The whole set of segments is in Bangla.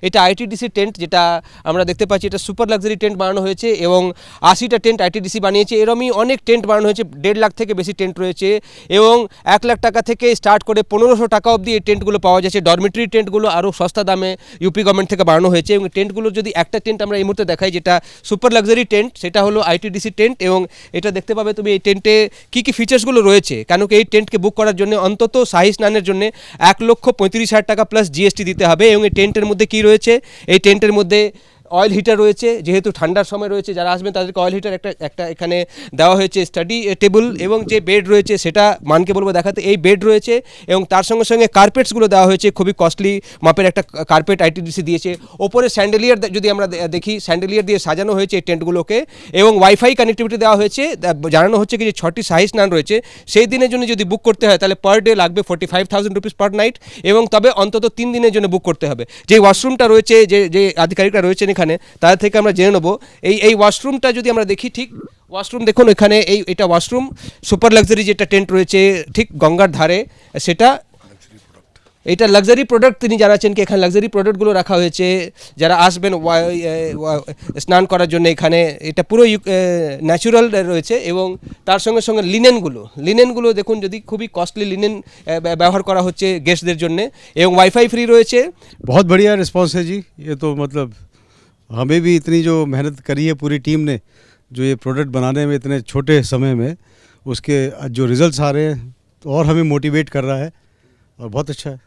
এটা আইটিডিসি টেন্ট, যেটা আমরা দেখতে পাচ্ছি এটা সুপার লাক্সারি টেন্ট বানানো হয়েছে এবং 80টা টেন্ট আইটিডিসি বানিয়েছে। এরমই অনেক টেন্ট বানানো হয়েছে, 1.5 লাখ থেকে বেশি টেন্ট রয়েছে এবং 1 লাখ টাকা থেকে স্টার্ট করে 1500 টাকা অবধি এই টেন্টগুলো পাওয়া যাচ্ছে। ডরমিটরি টেন্টগুলো আরও সস্তা দামে ইউপি গভর্নমেন্ট থেকে বানানো হয়েছে এবং টেন্টগুলো যদি একটা টেন্ট আমরা এই মুহূর্তে দেখাই যেটা সুপার লাক্সারি টেন্ট, সেটা হলো আইটিডিসি টেন্ট এবং এটা দেখতে পাবে তুমি এই টেন্টে কী কী ফিচার্সগুলো রয়েছে। কেন কি এই টেন্টকে বুক করার জন্য অন্তত শাহী স্নানের জন্য 1,35,000 টাকা প্লাস জিএসটি দিতে হবে এবং এই টেন্টের মধ্যে কী রয়েছে, এই টেন্টের মধ্যে অয়েল হিটার রয়েছে, যেহেতু ঠান্ডার সময় রয়েছে যারা আসবেন তাদেরকে অয়েল হিটার একটা এখানে দেওয়া হয়েছে, স্টাডি টেবিল এবং যে বেড রয়েছে সেটা মানকে বলবো দেখাতে, এই বেড রয়েছে এবং তার সঙ্গে সঙ্গে কার্পেটসগুলো দেওয়া হয়েছে, খুবই কস্টলি মাপের একটা কার্পেট আইটিডিসি দিয়েছে। ওপরে স্যান্ডেলিয়ার যদি আমরা দেখি স্যান্ডেলিয়ার দিয়ে সাজানো হয়েছে এই টেন্টগুলোকে এবং ওয়াইফাই কানেক্টিভিটি দেওয়া হয়েছে। জানানো হচ্ছে কি যে 6টি শাহী স্নান রয়েছে, সেই দিনের জন্য যদি বুক করতে হয় তাহলে পার ডে লাগবে 45,000 রুপিস পার নাইট এবং তবে অন্তত 3 দিনের জন্য বুক করতে হবে। যে ওয়াশরুমটা রয়েছে, যে আধিকারিকরা রয়েছেন এখানে তাদের থেকে আমরা জেনে নেবো এই ওয়াশরুমটা যদি আমরা দেখি, ঠিক ওয়াশরুম দেখুন এখানে এটা ওয়াশরুম সুপার লাক্সারি যেটা টেন্ট রয়েছে ঠিক গঙ্গার ধারে, সেটা এটা লাক্সারি প্রোডাক্ট তিনি জানাচ্ছেন কি এখানে লাক্সারি প্রোডাক্টগুলো রাখা হয়েছে যারা আসবেন স্নান করার জন্য। এখানে এটা পুরো ন্যাচুরাল রয়েছে এবং তার সঙ্গে সঙ্গে লিনেনগুলো দেখুন, যদি খুবই কস্টলি লিনেন ব্যবহার করা হচ্ছে গেস্টদের জন্য এবং ওয়াইফাই ফ্রি রয়েছে। बहुत बढ़िया रिस्पॉन्स है जी। ये तो मतलब हमें भी इतनी जो मेहनत करी है पूरी टीम ने, जो ये प्रोडक्ट बनाने में इतने छोटे समय में, उसके जो रिजल्ट्स आ रहे हैं तो और हमें मोटिवेट कर रहा है और बहुत अच्छा है।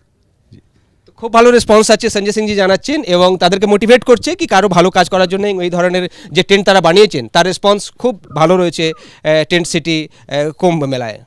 খুব ভালো রেসপন্স আছে সঞ্জয় সিংজি জানাচ্ছেন এবং তাদেরকে মোটিভেট করছে কি কারো ভালো কাজ করার জন্য। এই ধরনের যে টেন্ট তারা বানিয়েছেন তার রেসপন্স খুব ভালো রয়েছে টেন্ট সিটি কুম্ভ মেলায়।